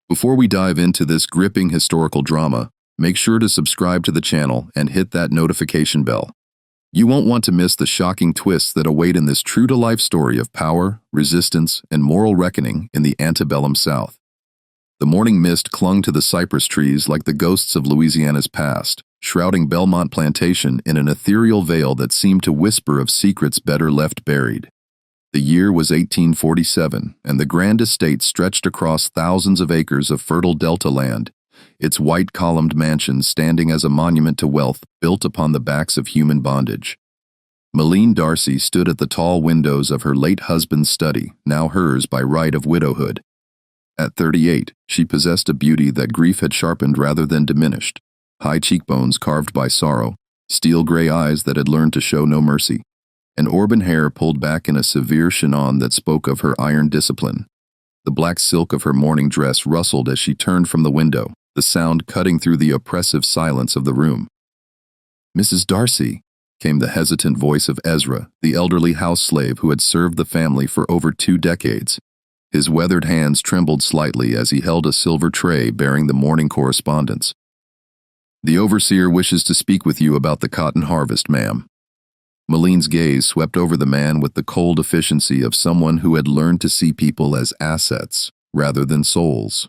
Before we dive into this gripping historical drama, make sure to subscribe to the channel and hit that notification bell. You won't want to miss the shocking twists that await in this true-to-life story of power, resistance, and moral reckoning in the antebellum South. The morning mist clung to the cypress trees like the ghosts of Louisiana's past, shrouding Belmont Plantation in an ethereal veil that seemed to whisper of secrets better left buried. The year was 1847, and the grand estate stretched across thousands of acres of fertile delta land, its white-columned mansions standing as a monument to wealth built upon the backs of human bondage. Meline Darcy stood at the tall windows of her late husband's study, now hers by right of widowhood. At 38, she possessed a beauty that grief had sharpened rather than diminished, high cheekbones carved by sorrow, steel-gray eyes that had learned to show no mercy, and auburn hair pulled back in a severe chignon that spoke of her iron discipline. The black silk of her morning dress rustled as she turned from the window, the sound cutting through the oppressive silence of the room. "Mrs. Darcy," came the hesitant voice of Ezra, the elderly house slave who had served the family for over 2 decades. His weathered hands trembled slightly as he held a silver tray bearing the morning correspondence. "The overseer wishes to speak with you about the cotton harvest, ma'am." Meline's gaze swept over the man with the cold efficiency of someone who had learned to see people as assets rather than souls.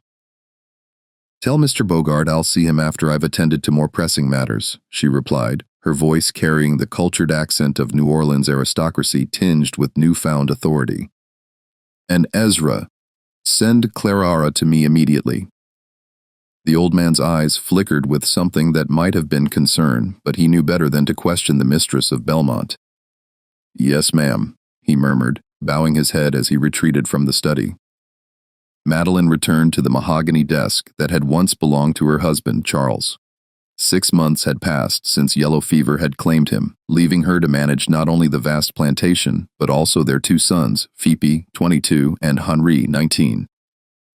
"Tell Mr. Bogart I'll see him after I've attended to more pressing matters," she replied, her voice carrying the cultured accent of New Orleans aristocracy tinged with newfound authority. "And Ezra, send Clara to me immediately." The old man's eyes flickered with something that might have been concern, but he knew better than to question the mistress of Belmont. "Yes, ma'am," he murmured, bowing his head as he retreated from the study. Madeline returned to the mahogany desk that had once belonged to her husband, Charles. 6 months had passed since yellow fever had claimed him, leaving her to manage not only the vast plantation, but also their 2 sons, Fipi, 22, and Henri, 19.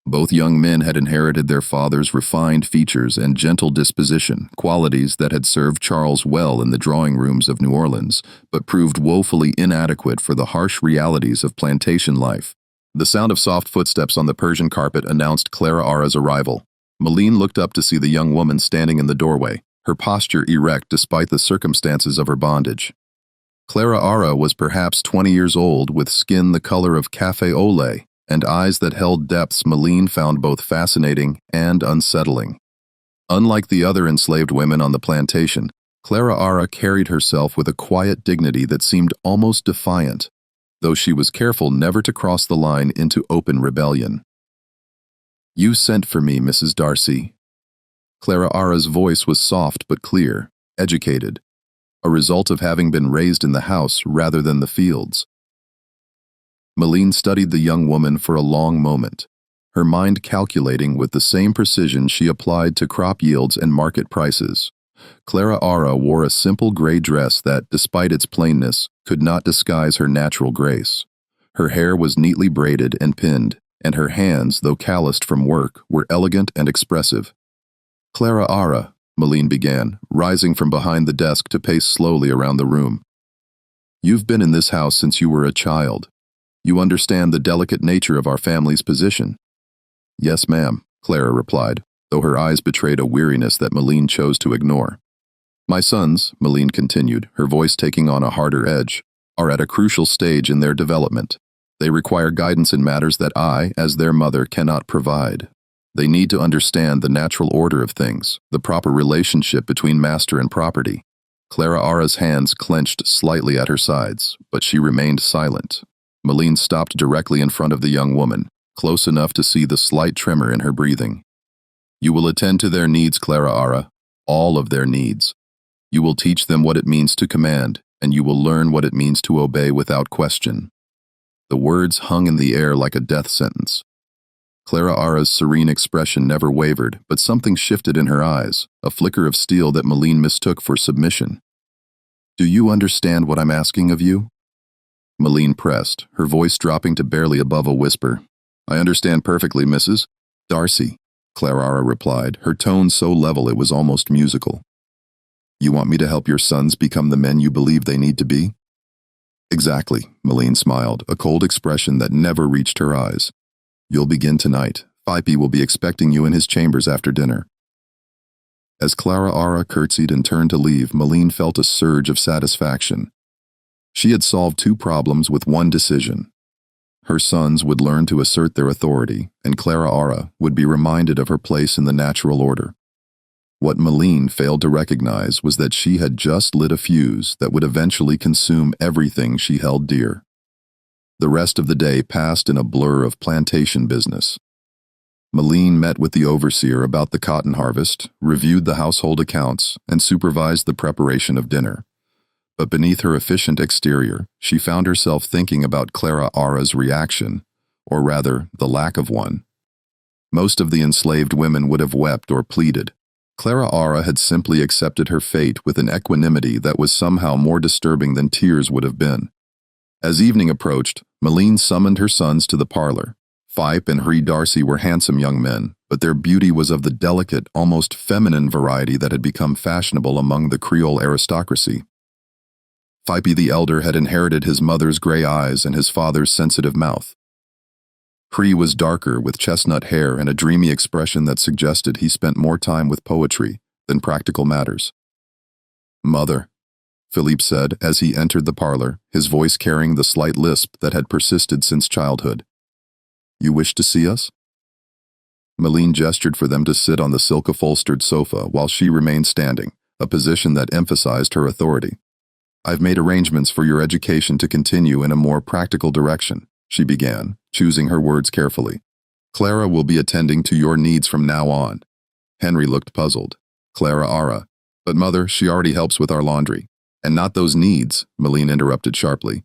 Both young men had inherited their father's refined features and gentle disposition, qualities that had served Charles well in the drawing rooms of New Orleans, but proved woefully inadequate for the harsh realities of plantation life. The sound of soft footsteps on the Persian carpet announced Clara's arrival. Meline looked up to see the young woman standing in the doorway, her posture erect despite the circumstances of her bondage. Clara was perhaps 20 years old, with skin the color of café au lait, and eyes that held depths Meline found both fascinating and unsettling. Unlike the other enslaved women on the plantation, Clara carried herself with a quiet dignity that seemed almost defiant, though she was careful never to cross the line into open rebellion. "You sent for me, Mrs. Darcy." Clara's voice was soft but clear, educated, a result of having been raised in the house rather than the fields. Meline studied the young woman for a long moment, her mind calculating with the same precision she applied to crop yields and market prices. Clara wore a simple gray dress that, despite its plainness, could not disguise her natural grace. Her hair was neatly braided and pinned, and her hands, though calloused from work, were elegant and expressive. "Clara," Meline began, rising from behind the desk to pace slowly around the room. "You've been in this house since you were a child. You understand the delicate nature of our family's position." "Yes, ma'am," Clara replied, though her eyes betrayed a weariness that Meline chose to ignore. "My sons," Meline continued, her voice taking on a harder edge, "are at a crucial stage in their development. They require guidance in matters that I, as their mother, cannot provide. They need to understand the natural order of things, the proper relationship between master and property." Clara's hands clenched slightly at her sides, but she remained silent. Meline stopped directly in front of the young woman, close enough to see the slight tremor in her breathing. "You will attend to their needs, Clara, all of their needs. You will teach them what it means to command, and you will learn what it means to obey without question." The words hung in the air like a death sentence. Clara's serene expression never wavered, but something shifted in her eyes, a flicker of steel that Meline mistook for submission. "Do you understand what I'm asking of you?" Meline pressed, her voice dropping to barely above a whisper. "I understand perfectly, Mrs. Darcy," Clara replied, her tone so level it was almost musical. "You want me to help your sons become the men you believe they need to be?" "Exactly," Meline smiled, a cold expression that never reached her eyes. "You'll begin tonight, Phipe will be expecting you in his chambers after dinner. As Clara Ara curtsied and turned to leave, Malene felt a surge of satisfaction. She had solved 2 problems with 1 decision. Her sons would learn to assert their authority, and Clara Ara would be reminded of her place in the natural order. What Malene failed to recognize was that she had just lit a fuse that would eventually consume everything she held dear. The rest of the day passed in a blur of plantation business. Malene met with the overseer about the cotton harvest, reviewed the household accounts, and supervised the preparation of dinner. But beneath her efficient exterior, she found herself thinking about Clara Ara's reaction, or rather, the lack of one. Most of the enslaved women would have wept or pleaded. Clara Ara had simply accepted her fate with an equanimity that was somehow more disturbing than tears would have been. As evening approached, Malene summoned her sons to the parlor. Phipe and Harry Darcy were handsome young men, but their beauty was of the delicate, almost feminine variety that had become fashionable among the Creole aristocracy. Phipe the elder had inherited his mother's gray eyes and his father's sensitive mouth. Harry was darker, with chestnut hair and a dreamy expression that suggested he spent more time with poetry than practical matters. "Mother," Philippe said as he entered the parlor, his voice carrying the slight lisp that had persisted since childhood. "You wish to see us?" Malene gestured for them to sit on the silk-upholstered sofa while she remained standing, a position that emphasized her authority. "I've made arrangements for your education to continue in a more practical direction," she began, choosing her words carefully. "Clara will be attending to your needs from now on." Henry looked puzzled. "Clara Ara. But mother, she already helps with our laundry." "And not those needs," Malene interrupted sharply.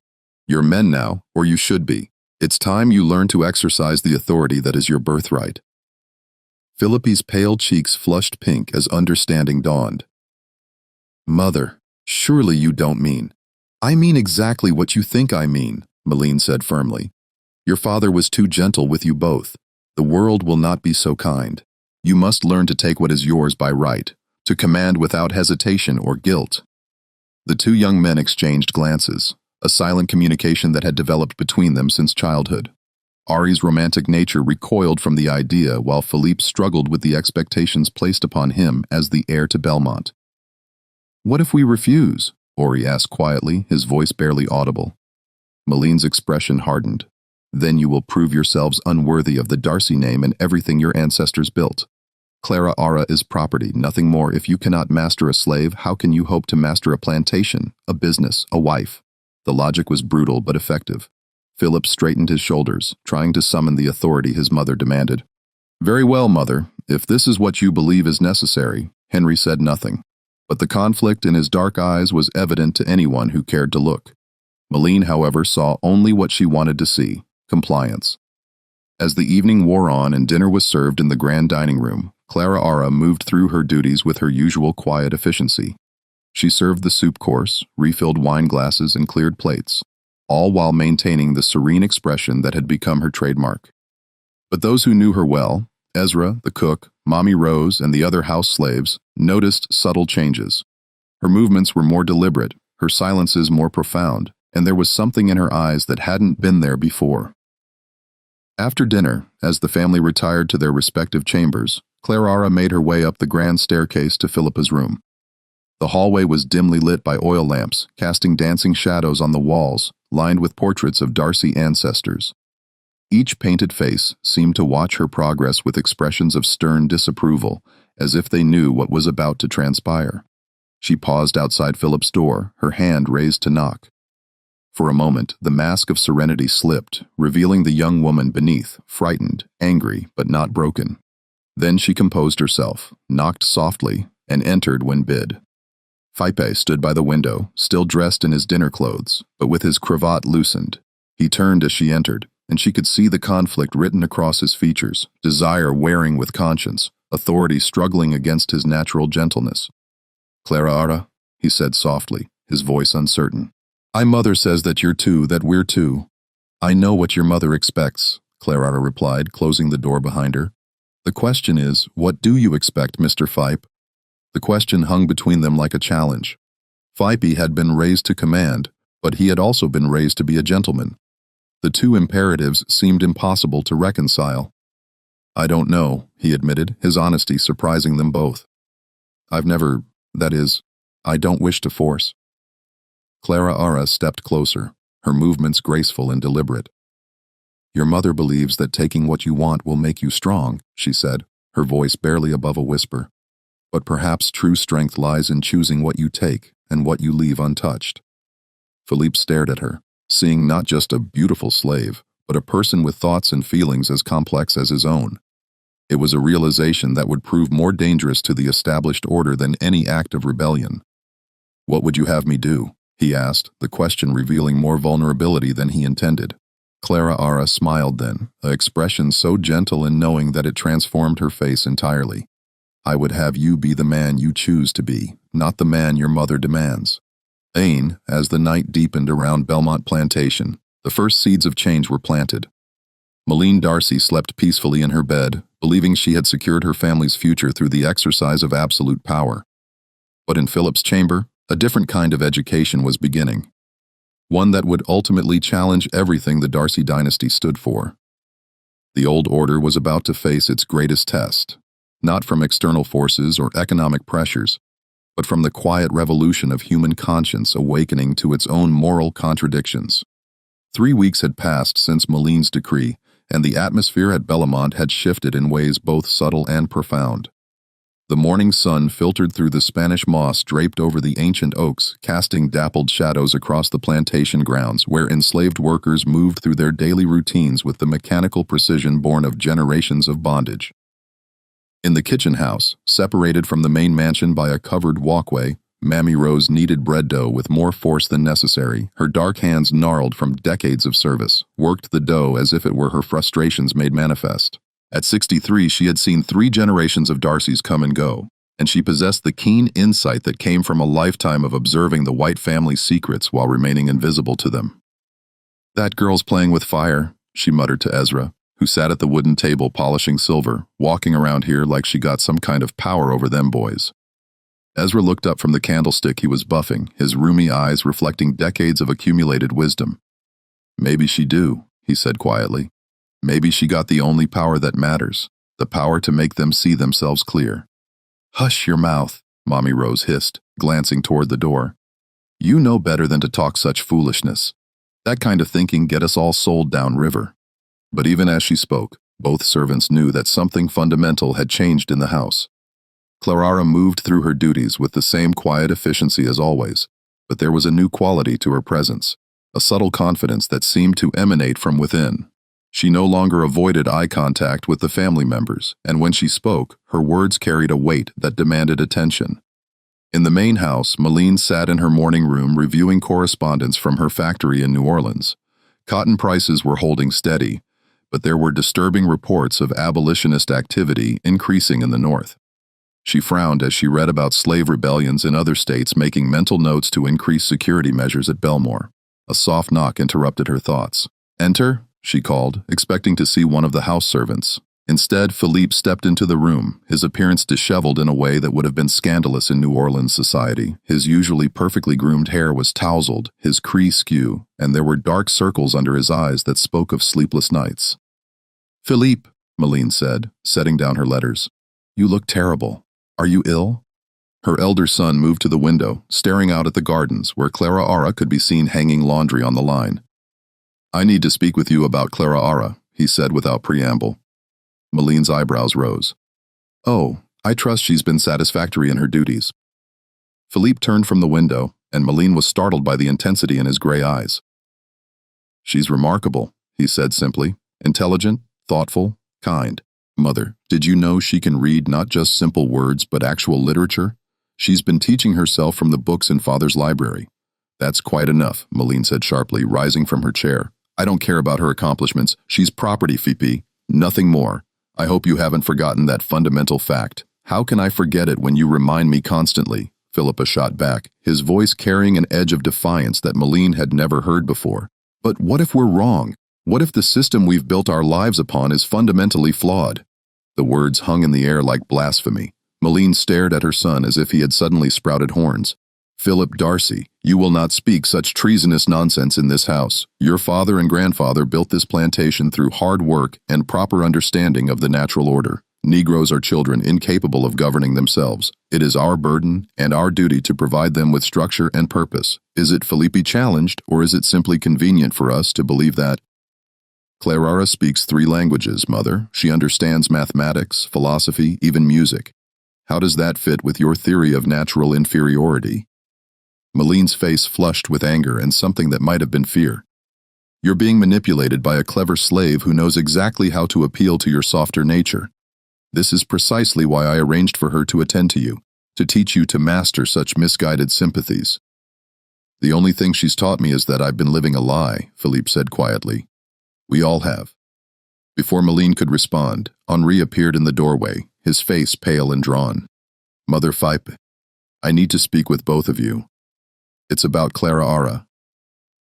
"You're men now, or you should be. It's time you learn to exercise the authority that is your birthright." Philippe's pale cheeks flushed pink as understanding dawned. "Mother, surely you don't mean—" "I mean exactly what you think I mean," Malene said firmly. "Your father was too gentle with you both. The world will not be so kind. You must learn to take what is yours by right, to command without hesitation or guilt." The 2 young men exchanged glances, a silent communication that had developed between them since childhood. Ari's romantic nature recoiled from the idea, while Philippe struggled with the expectations placed upon him as the heir to Belmont. "What if we refuse?" Ori asked quietly, his voice barely audible. Malene's expression hardened. "Then you will prove yourselves unworthy of the Darcy name and everything your ancestors built. Clara Ara is property, nothing more. If you cannot master a slave, how can you hope to master a plantation, a business, a wife?" The logic was brutal but effective. Philip straightened his shoulders, trying to summon the authority his mother demanded. "Very well, mother, if this is what you believe is necessary." Henry said nothing, but the conflict in his dark eyes was evident to anyone who cared to look. Malene, however, saw only what she wanted to see: compliance. As the evening wore on and dinner was served in the grand dining room, Clara Ara moved through her duties with her usual quiet efficiency. She served the soup course, refilled wine glasses, and cleared plates, all while maintaining the serene expression that had become her trademark. But those who knew her well, Ezra, the cook, Mommy Rose, and the other house slaves, noticed subtle changes. Her movements were more deliberate, her silences more profound, and there was something in her eyes that hadn't been there before. After dinner, as the family retired to their respective chambers, Clara made her way up the grand staircase to Philippa's room. The hallway was dimly lit by oil lamps, casting dancing shadows on the walls, lined with portraits of Darcy ancestors. Each painted face seemed to watch her progress with expressions of stern disapproval, as if they knew what was about to transpire. She paused outside Philip's door, her hand raised to knock. For a moment, the mask of serenity slipped, revealing the young woman beneath, frightened, angry, but not broken. Then she composed herself, knocked softly, and entered when bid. Phipe stood by the window, still dressed in his dinner clothes, but with his cravat loosened. He turned as she entered, and she could see the conflict written across his features, desire wearing with conscience, authority struggling against his natural gentleness. "Clara," he said softly, his voice uncertain. "My mother says that you're two, that we're two." "I know what your mother expects," Clara replied, closing the door behind her. "The question is, what do you expect, Mr. Phipe?" The question hung between them like a challenge. Phipe had been raised to command, but he had also been raised to be a gentleman. The 2 imperatives seemed impossible to reconcile. I don't know, he admitted, his honesty surprising them both. That is, I don't wish to force. Clara Ara stepped closer, her movements graceful and deliberate. Your mother believes that taking what you want will make you strong, she said, her voice barely above a whisper. But perhaps true strength lies in choosing what you take and what you leave untouched. Philippe stared at her, seeing not just a beautiful slave, but a person with thoughts and feelings as complex as his own. It was a realization that would prove more dangerous to the established order than any act of rebellion. What would you have me do? He asked, the question revealing more vulnerability than he intended. Clara Ara smiled then, an expression so gentle and knowing that it transformed her face entirely. I would have you be the man you choose to be, not the man your mother demands. As the night deepened around Belmont Plantation, the first seeds of change were planted. Malene Darcy slept peacefully in her bed, believing she had secured her family's future through the exercise of absolute power. But in Philip's chamber, a different kind of education was beginning. One that would ultimately challenge everything the Darcy dynasty stood for. The old order was about to face its greatest test, not from external forces or economic pressures, but from the quiet revolution of human conscience awakening to its own moral contradictions. 3 weeks had passed since Malene's decree, and the atmosphere at Belmont had shifted in ways both subtle and profound. The morning sun filtered through the Spanish moss draped over the ancient oaks, casting dappled shadows across the plantation grounds where enslaved workers moved through their daily routines with the mechanical precision born of generations of bondage. In the kitchen house, separated from the main mansion by a covered walkway, Mammy Rose kneaded bread dough with more force than necessary, her dark hands gnarled from decades of service, worked the dough as if it were her frustrations made manifest. At 63, she had seen 3 generations of Darcys come and go, and she possessed the keen insight that came from a lifetime of observing the White family's secrets while remaining invisible to them. That girl's playing with fire, she muttered to Ezra, who sat at the wooden table polishing silver, walking around here like she got some kind of power over them boys. Ezra looked up from the candlestick he was buffing, his roomy eyes reflecting decades of accumulated wisdom. Maybe she do, he said quietly. Maybe she got the only power that matters, the power to make them see themselves clear. Hush your mouth, Mommy Rose hissed, glancing toward the door. You know better than to talk such foolishness. That kind of thinking get us all sold down river. But even as she spoke, both servants knew that something fundamental had changed in the house. Clara moved through her duties with the same quiet efficiency as always, but there was a new quality to her presence, a subtle confidence that seemed to emanate from within. She no longer avoided eye contact with the family members, and when she spoke, her words carried a weight that demanded attention. In the main house, Malene sat in her morning room reviewing correspondence from her factory in New Orleans. Cotton prices were holding steady, but there were disturbing reports of abolitionist activity increasing in the North. She frowned as she read about slave rebellions in other states making mental notes to increase security measures at Belmore. A soft knock interrupted her thoughts. Enter, she called, expecting to see one of the house servants. Instead, Philippe stepped into the room, his appearance disheveled in a way that would have been scandalous in New Orleans society. His usually perfectly groomed hair was tousled, his cree skew, and there were dark circles under his eyes that spoke of sleepless nights. Philippe, Malene said, setting down her letters. You look terrible. Are you ill? Her elder son moved to the window, staring out at the gardens where Clara Ara could be seen hanging laundry on the line. I need to speak with you about Clara Ara, he said without preamble. Malene's eyebrows rose. Oh, I trust she's been satisfactory in her duties. Philippe turned from the window, and Malene was startled by the intensity in his gray eyes. She's remarkable, he said simply. Intelligent, thoughtful, kind. Mother, did you know she can read not just simple words but actual literature? She's been teaching herself from the books in Father's library. That's quite enough, Malene said sharply, rising from her chair. I don't care about her accomplishments. She's property, Fipi. Nothing more. I hope you haven't forgotten that fundamental fact. How can I forget it when you remind me constantly? Philippa shot back, his voice carrying an edge of defiance that Malene had never heard before. But what if we're wrong? What if the system we've built our lives upon is fundamentally flawed? The words hung in the air like blasphemy. Malene stared at her son as if he had suddenly sprouted horns. Philip Darcy, you will not speak such treasonous nonsense in this house. Your father and grandfather built this plantation through hard work and proper understanding of the natural order. Negroes are children incapable of governing themselves. It is our burden and our duty to provide them with structure and purpose. Is it Felipe challenged, or is it simply convenient for us to believe that? Clara speaks 3 languages, Mother. She understands mathematics, philosophy, even music. How does that fit with your theory of natural inferiority? Maline's face flushed with anger and something that might have been fear. You're being manipulated by a clever slave who knows exactly how to appeal to your softer nature. This is precisely why I arranged for her to attend to you, to teach you to master such misguided sympathies. The only thing she's taught me is that I've been living a lie, Philippe said quietly. We all have. Before Maline could respond, Henri appeared in the doorway, his face pale and drawn. Mother Philippe, I need to speak with both of you. It's about Clara Ara.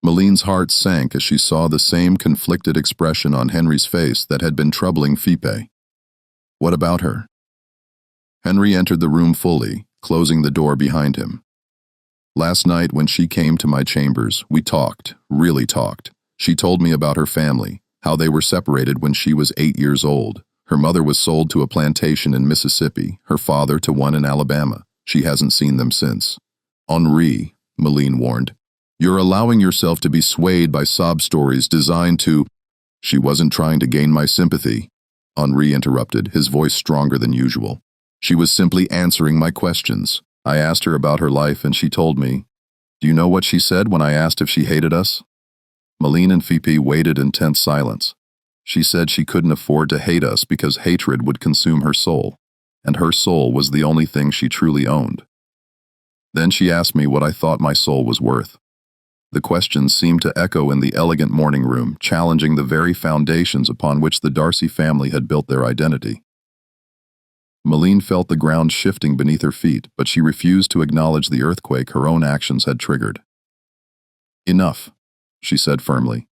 Maline's heart sank as she saw the same conflicted expression on Henry's face that had been troubling Philippe. What about her? Henry entered the room fully, closing the door behind him. Last night when she came to my chambers, we talked, really talked. She told me about her family, how they were separated when she was 8 years old. Her mother was sold to a plantation in Mississippi, her father to one in Alabama. She hasn't seen them since. Henri, Maline warned, you're allowing yourself to be swayed by sob stories designed to— She wasn't trying to gain my sympathy, Henri interrupted, his voice stronger than usual. She was simply answering my questions. I asked her about her life and she told me. Do you know what she said when I asked if she hated us? Maline and Philippe waited in tense silence. She said she couldn't afford to hate us because hatred would consume her soul, and her soul was the only thing she truly owned. Then she asked me what I thought my soul was worth. The questions seemed to echo in the elegant morning room, challenging the very foundations upon which the Darcy family had built their identity. Maline felt the ground shifting beneath her feet, but she refused to acknowledge the earthquake her own actions had triggered. Enough, she said firmly.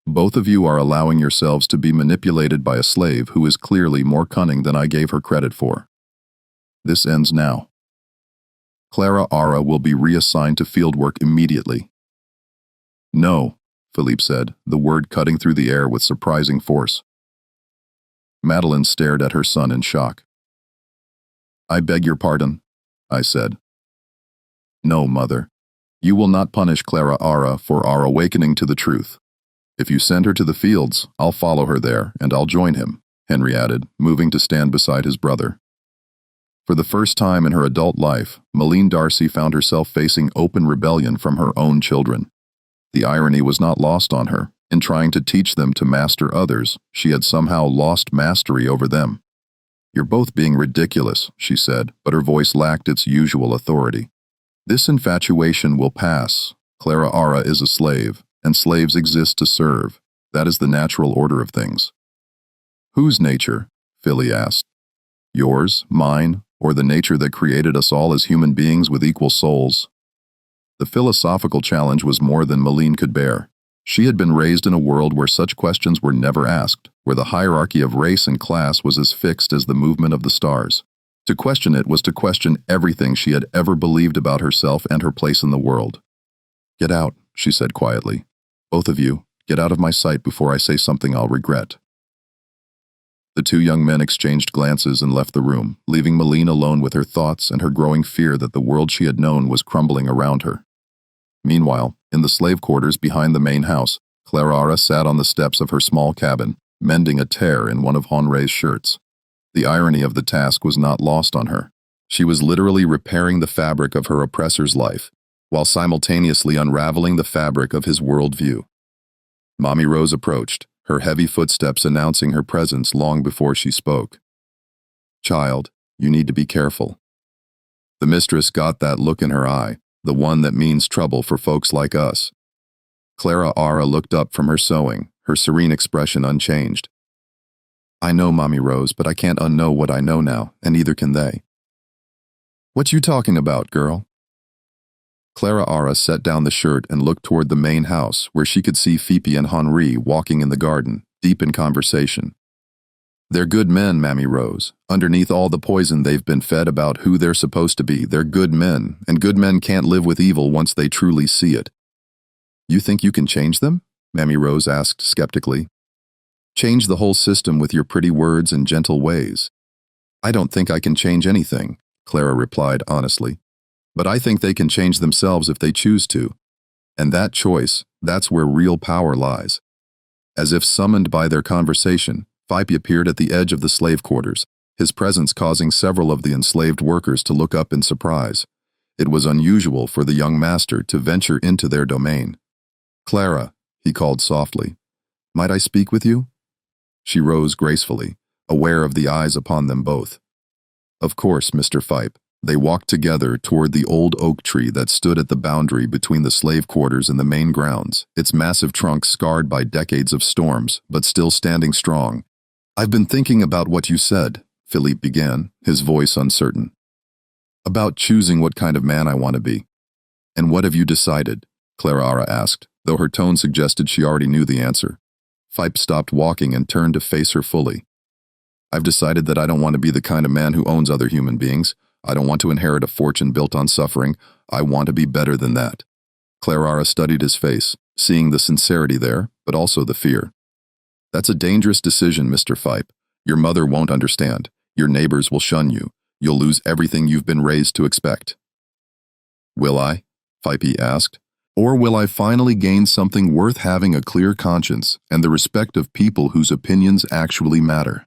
Both of you are allowing yourselves to be manipulated by a slave who is clearly more cunning than I gave her credit for. This ends now. Clara Ara will be reassigned to fieldwork immediately. No, Philippe said, the word cutting through the air with surprising force. Madeleine stared at her son in shock. I beg your pardon, I said. No, Mother. You will not punish Clara Ara for our awakening to the truth. If you send her to the fields, I'll follow her there, and I'll join him, Henry added, moving to stand beside his brother. For the first time in her adult life, Maline Darcy found herself facing open rebellion from her own children. The irony was not lost on her. In trying to teach them to master others, she had somehow lost mastery over them. You're both being ridiculous, she said, but her voice lacked its usual authority. This infatuation will pass. Clara Ara is a slave, and slaves exist to serve. That is the natural order of things. Whose nature? Philly asked. Yours, mine, or the nature that created us all as human beings with equal souls? The philosophical challenge was more than Maline could bear. She had been raised in a world where such questions were never asked, where the hierarchy of race and class was as fixed as the movement of the stars. To question it was to question everything she had ever believed about herself and her place in the world. Get out, she said quietly. Both of you, get out of my sight before I say something I'll regret. The 2 young men exchanged glances and left the room, leaving Maline alone with her thoughts and her growing fear that the world she had known was crumbling around her. Meanwhile, in the slave quarters behind the main house, Clara sat on the steps of her small cabin, mending a tear in one of Henri's shirts. The irony of the task was not lost on her. She was literally repairing the fabric of her oppressor's life, while simultaneously unraveling the fabric of his worldview. Mommy Rose approached, her heavy footsteps announcing her presence long before she spoke. Child, you need to be careful. The mistress got that look in her eye, the one that means trouble for folks like us. Clara Ara looked up from her sewing, her serene expression unchanged. I know, Mommy Rose, but I can't unknow what I know now, and neither can they. What you talking about, girl? Clara Ara set down the shirt and looked toward the main house, where she could see Philippe and Henri walking in the garden, deep in conversation. They're good men, Mammy Rose. Underneath all the poison they've been fed about who they're supposed to be, they're good men, and good men can't live with evil once they truly see it. You think you can change them? Mammy Rose asked skeptically. Change the whole system with your pretty words and gentle ways. I don't think I can change anything, Clara replied honestly. But I think they can change themselves if they choose to. And that choice, that's where real power lies. As if summoned by their conversation, Phipe appeared at the edge of the slave quarters, his presence causing several of the enslaved workers to look up in surprise. It was unusual for the young master to venture into their domain. Clara, he called softly, might I speak with you? She rose gracefully, aware of the eyes upon them both. Of course, Mr. Phipe. They walked together toward the old oak tree that stood at the boundary between the slave quarters and the main grounds, its massive trunk scarred by decades of storms, but still standing strong. I've been thinking about what you said, Philippe began, his voice uncertain. About choosing what kind of man I want to be. And what have you decided? Clara asked, though her tone suggested she already knew the answer. Phipe stopped walking and turned to face her fully. I've decided that I don't want to be the kind of man who owns other human beings. I don't want to inherit a fortune built on suffering. I want to be better than that. Clara studied his face, seeing the sincerity there, but also the fear. That's a dangerous decision, Mr. Phipe. Your mother won't understand. Your neighbors will shun you. You'll lose everything you've been raised to expect. Will I? Phipe asked. Or will I finally gain something worth having a clear conscience and the respect of people whose opinions actually matter?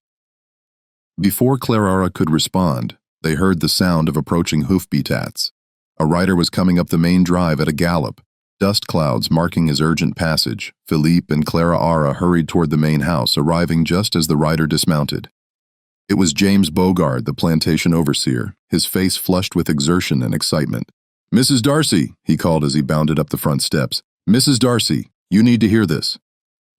Before Clara could respond, they heard the sound of approaching hoofbeats. A rider was coming up the main drive at a gallop, dust clouds marking his urgent passage. Philippe and Clara hurried toward the main house, arriving just as the rider dismounted. It was James Bogard, the plantation overseer, his face flushed with exertion and excitement. Mrs. Darcy, he called as he bounded up the front steps. Mrs. Darcy, you need to hear this.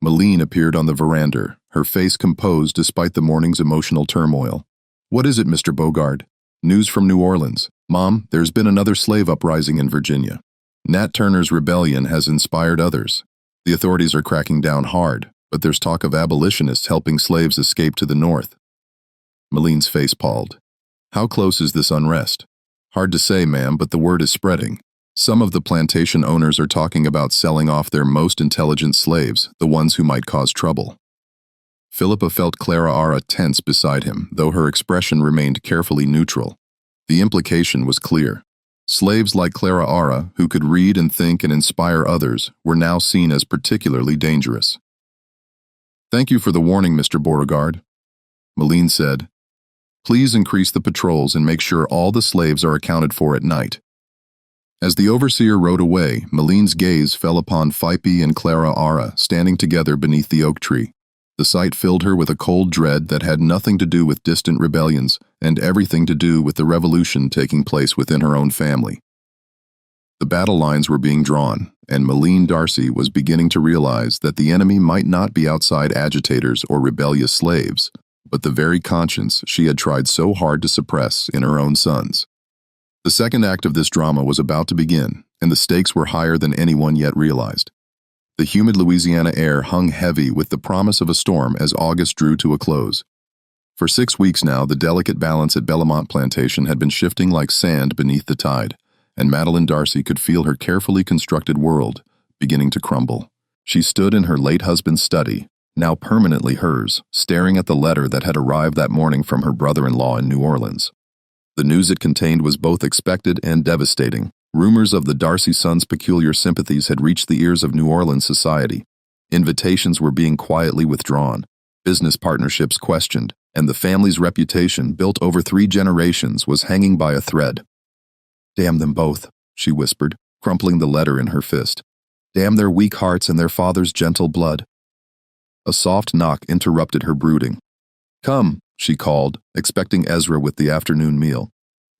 Meline appeared on the veranda, her face composed despite the morning's emotional turmoil. What is it, Mr. Bogard? News from New Orleans. Mom, there's been another slave uprising in Virginia. Nat Turner's rebellion has inspired others. The authorities are cracking down hard, but there's talk of abolitionists helping slaves escape to the north. Meline's face palled. How close is this unrest? Hard to say, ma'am, but the word is spreading. Some of the plantation owners are talking about selling off their most intelligent slaves, the ones who might cause trouble. Philippa felt Clara tense beside him, though her expression remained carefully neutral. The implication was clear. Slaves like Clara, who could read and think and inspire others, were now seen as particularly dangerous. Thank you for the warning, Mr. Beauregard, Meline said. Please increase the patrols and make sure all the slaves are accounted for at night. As the overseer rode away, Meline's gaze fell upon Phipe and Clara standing together beneath the oak tree. The sight filled her with a cold dread that had nothing to do with distant rebellions and everything to do with the revolution taking place within her own family. The battle lines were being drawn, and Meline Darcy was beginning to realize that the enemy might not be outside agitators or rebellious slaves, but the very conscience she had tried so hard to suppress in her own sons. The second act of this drama was about to begin, and the stakes were higher than anyone yet realized. The humid Louisiana air hung heavy with the promise of a storm as August drew to a close. For 6 weeks now, the delicate balance at Bellamont Plantation had been shifting like sand beneath the tide, and Madeline Darcy could feel her carefully constructed world beginning to crumble. She stood in her late husband's study, now permanently hers, staring at the letter that had arrived that morning from her brother-in-law in New Orleans. The news it contained was both expected and devastating. Rumors of the Darcy sons' peculiar sympathies had reached the ears of New Orleans society. Invitations were being quietly withdrawn, business partnerships questioned, and the family's reputation, built over 3 generations, was hanging by a thread. Damn them both, she whispered, crumpling the letter in her fist. Damn their weak hearts and their father's gentle blood. A soft knock interrupted her brooding. Come, she called, expecting Ezra with the afternoon meal.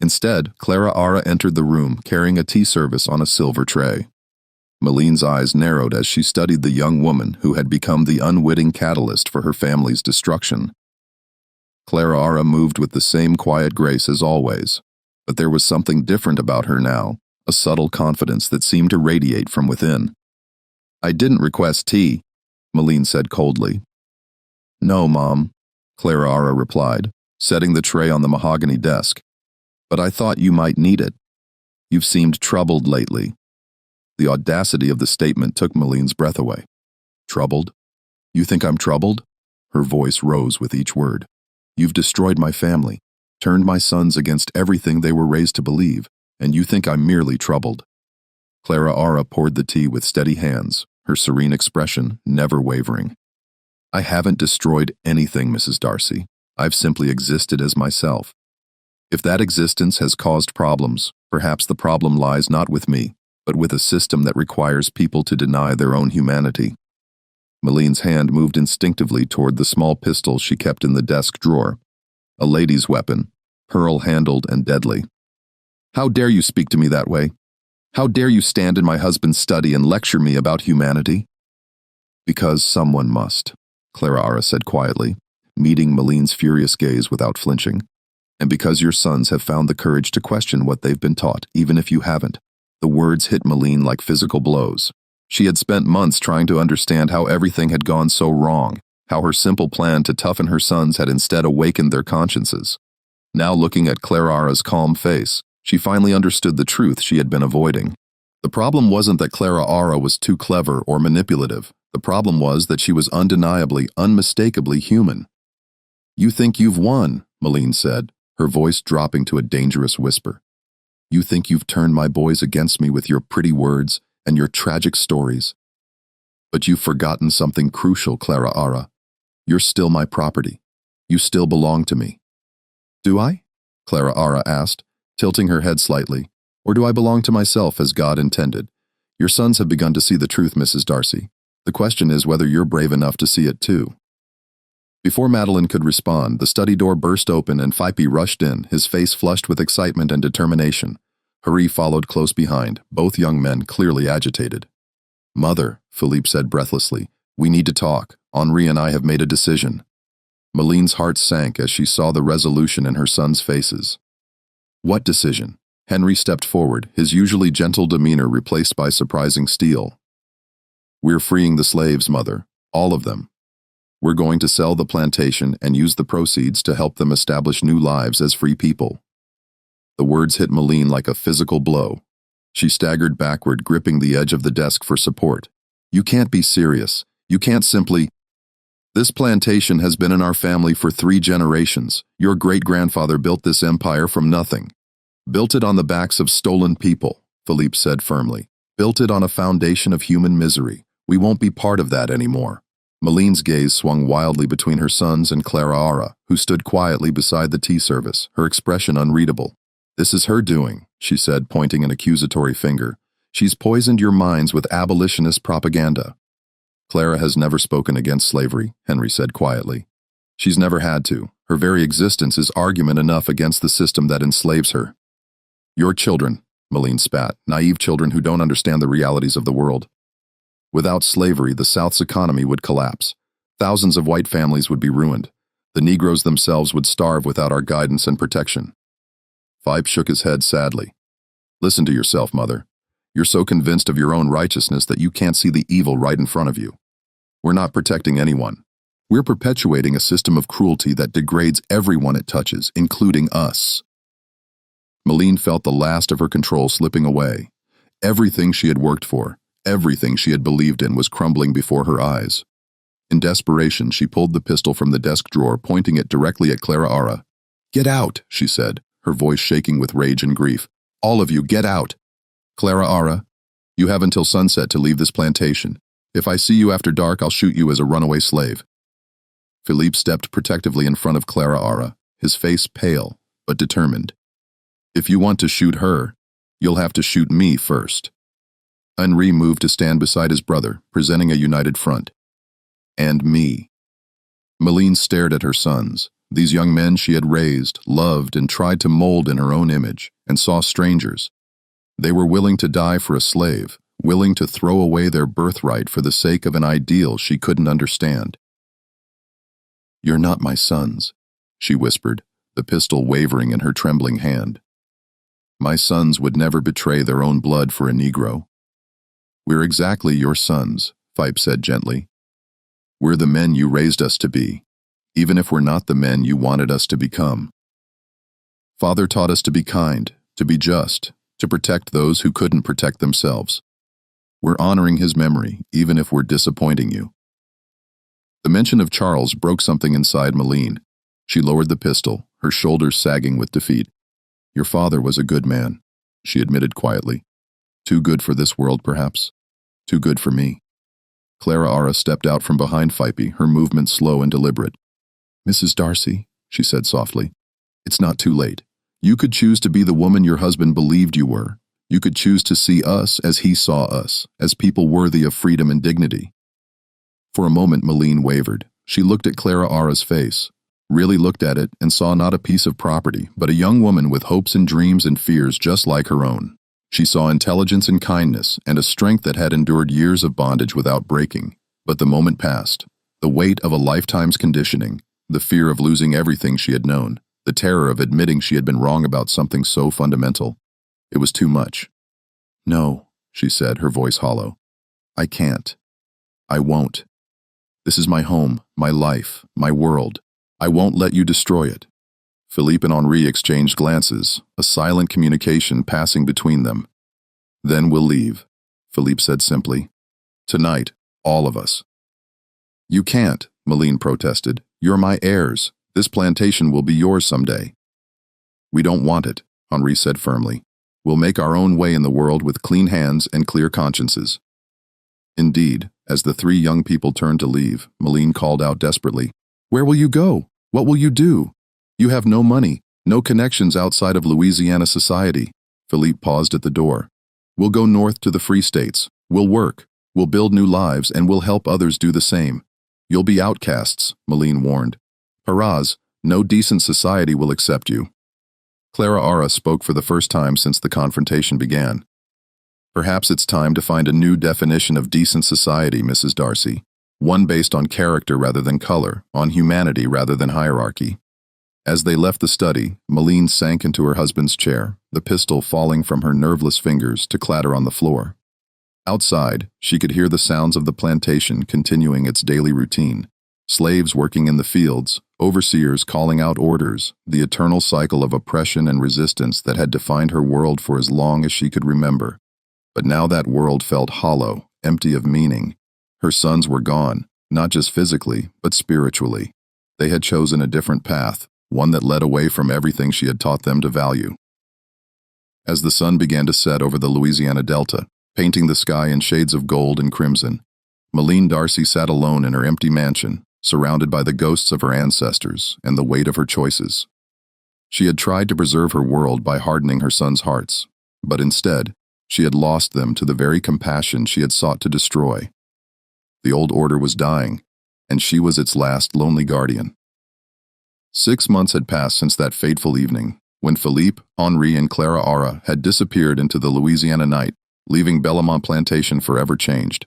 Instead, Clara entered the room, carrying a tea service on a silver tray. Meline's eyes narrowed as she studied the young woman who had become the unwitting catalyst for her family's destruction. Clara moved with the same quiet grace as always, but there was something different about her now, a subtle confidence that seemed to radiate from within. I didn't request tea, Meline said coldly. No, Mom. Clara Ara replied, setting the tray on the mahogany desk. But I thought you might need it. You've seemed troubled lately. The audacity of the statement took Maline's breath away. Troubled? You think I'm troubled? Her voice rose with each word. You've destroyed my family, turned my sons against everything they were raised to believe, and you think I'm merely troubled. Clara Ara poured the tea with steady hands, her serene expression never wavering. I haven't destroyed anything, Mrs. Darcy. I've simply existed as myself. If that existence has caused problems, perhaps the problem lies not with me, but with a system that requires people to deny their own humanity. Maline's hand moved instinctively toward the small pistol she kept in the desk drawer. A lady's weapon, pearl-handled and deadly. How dare you speak to me that way? How dare you stand in my husband's study and lecture me about humanity? Because someone must, Clara Ara said quietly, meeting Maline's furious gaze without flinching. And because your sons have found the courage to question what they've been taught, even if you haven't. The words hit Maline like physical blows. She had spent months trying to understand how everything had gone so wrong, how her simple plan to toughen her sons had instead awakened their consciences. Now looking at Clara Ara's calm face, she finally understood the truth she had been avoiding. The problem wasn't that Clara Ara was too clever or manipulative. The problem was that she was undeniably, unmistakably human. You think you've won, Maline said, her voice dropping to a dangerous whisper. You think you've turned my boys against me with your pretty words and your tragic stories. But you've forgotten something crucial, Clara Ara. You're still my property. You still belong to me. Do I? Clara Ara asked, tilting her head slightly. Or do I belong to myself as God intended? Your sons have begun to see the truth, Mrs. Darcy. The question is whether you're brave enough to see it too. Before Madeline could respond, the study door burst open and Phipe rushed in, his face flushed with excitement and determination. Harry followed close behind, both young men clearly agitated. Mother, Philippe said breathlessly, we need to talk. Henri and I have made a decision. Maline's heart sank as she saw the resolution in her sons' faces. What decision? Henry stepped forward, his usually gentle demeanor replaced by surprising steel. We're freeing the slaves, Mother. All of them. We're going to sell the plantation and use the proceeds to help them establish new lives as free people. The words hit Maline like a physical blow. She staggered backward, gripping the edge of the desk for support. You can't be serious. You can't simply... This plantation has been in our family for 3 generations. Your great-grandfather built this empire from nothing. Built it on the backs of stolen people, Philippe said firmly. Built it on a foundation of human misery. We won't be part of that anymore. Maline's gaze swung wildly between her sons and Clara Ara, who stood quietly beside the tea service, her expression unreadable. This is her doing, she said, pointing an accusatory finger. She's poisoned your minds with abolitionist propaganda. Clara has never spoken against slavery, Henry said quietly. She's never had to. Her very existence is argument enough against the system that enslaves her. Your children, Maline spat, naive children who don't understand the realities of the world. Without slavery, the South's economy would collapse. Thousands of white families would be ruined. The Negroes themselves would starve without our guidance and protection. Phipe shook his head sadly. Listen to yourself, Mother. You're so convinced of your own righteousness that you can't see the evil right in front of you. We're not protecting anyone. We're perpetuating a system of cruelty that degrades everyone it touches, including us. Maline felt the last of her control slipping away. Everything she had worked for, everything she had believed in was crumbling before her eyes. In desperation, she pulled the pistol from the desk drawer, pointing it directly at Clara Ara. Get out, she said, her voice shaking with rage and grief. All of you, get out. Clara Ara, you have until sunset to leave this plantation. If I see you after dark, I'll shoot you as a runaway slave. Philippe stepped protectively in front of Clara Ara, his face pale, but determined. If you want to shoot her, you'll have to shoot me first. Henri moved to stand beside his brother, presenting a united front. And me. Maline stared at her sons, these young men she had raised, loved, and tried to mold in her own image, and saw strangers. They were willing to die for a slave, willing to throw away their birthright for the sake of an ideal she couldn't understand. You're not my sons, she whispered, the pistol wavering in her trembling hand. My sons would never betray their own blood for a Negro. We're exactly your sons, Phipe said gently. We're the men you raised us to be. even if we're not the men you wanted us to become. Father taught us to be kind, to be just, to protect those who couldn't protect themselves. We're honoring his memory, even if we're disappointing you." The mention of Charles broke something inside Malene. She lowered the pistol, her shoulders sagging with defeat. "Your father was a good man," she admitted quietly. "Too good for this world, perhaps. Too good for me." Clara Ara stepped out from behind Phipe, her movement slow and deliberate. "Mrs. Darcy," she said softly, "it's not too late. You could choose to be the woman your husband believed you were. You could choose to see us as he saw us, as people worthy of freedom and dignity." For a moment, Malene wavered. She looked at Clara Ara's face, really looked at it, and saw not a piece of property, but a young woman with hopes and dreams and fears just like her own. She saw intelligence and kindness, and a strength that had endured years of bondage without breaking. But the moment passed. The weight of a lifetime's conditioning, the fear of losing everything she had known, the terror of admitting she had been wrong about something so fundamental. It was too much. "No," she said, her voice hollow. "I can't. I won't. This is my home, my life, my world. I won't let you destroy it." Philippe and Henri exchanged glances, a silent communication passing between them. "Then we'll leave," Philippe said simply. "Tonight, all of us." "You can't," Malene protested. "You're my heirs. This plantation will be yours someday." "We don't want it," Henri said firmly. "We'll make our own way in the world with clean hands and clear consciences." Indeed, as the three young people turned to leave, Malene called out desperately, "Where will you go? What will you do? You have no money, no connections outside of Louisiana society." Philippe paused at the door. "We'll go north to the Free States. We'll work. We'll build new lives, and we'll help others do the same. You'll be outcasts," Malene warned. "Paraz, no decent society will accept you." Clara Ara spoke for the first time since the confrontation began. "Perhaps it's time to find a new definition of decent society, Mrs. Darcy. One based on character rather than color, on humanity rather than hierarchy." As they left the study, Malene sank into her husband's chair, the pistol falling from her nerveless fingers to clatter on the floor. Outside, she could hear the sounds of the plantation continuing its daily routine. Slaves working in the fields, overseers calling out orders, the eternal cycle of oppression and resistance that had defined her world for as long as she could remember. But now that world felt hollow, empty of meaning. Her sons were gone, not just physically, but spiritually. They had chosen a different path, one that led away from everything she had taught them to value. As the sun began to set over the Louisiana Delta, painting the sky in shades of gold and crimson, Malene Darcy sat alone in her empty mansion, surrounded by the ghosts of her ancestors and the weight of her choices. She had tried to preserve her world by hardening her sons' hearts, but instead, she had lost them to the very compassion she had sought to destroy. The old order was dying, and she was its last lonely guardian. 6 months had passed since that fateful evening, when Philippe, Henri, and Clara Ara had disappeared into the Louisiana night, leaving Bellamont Plantation forever changed.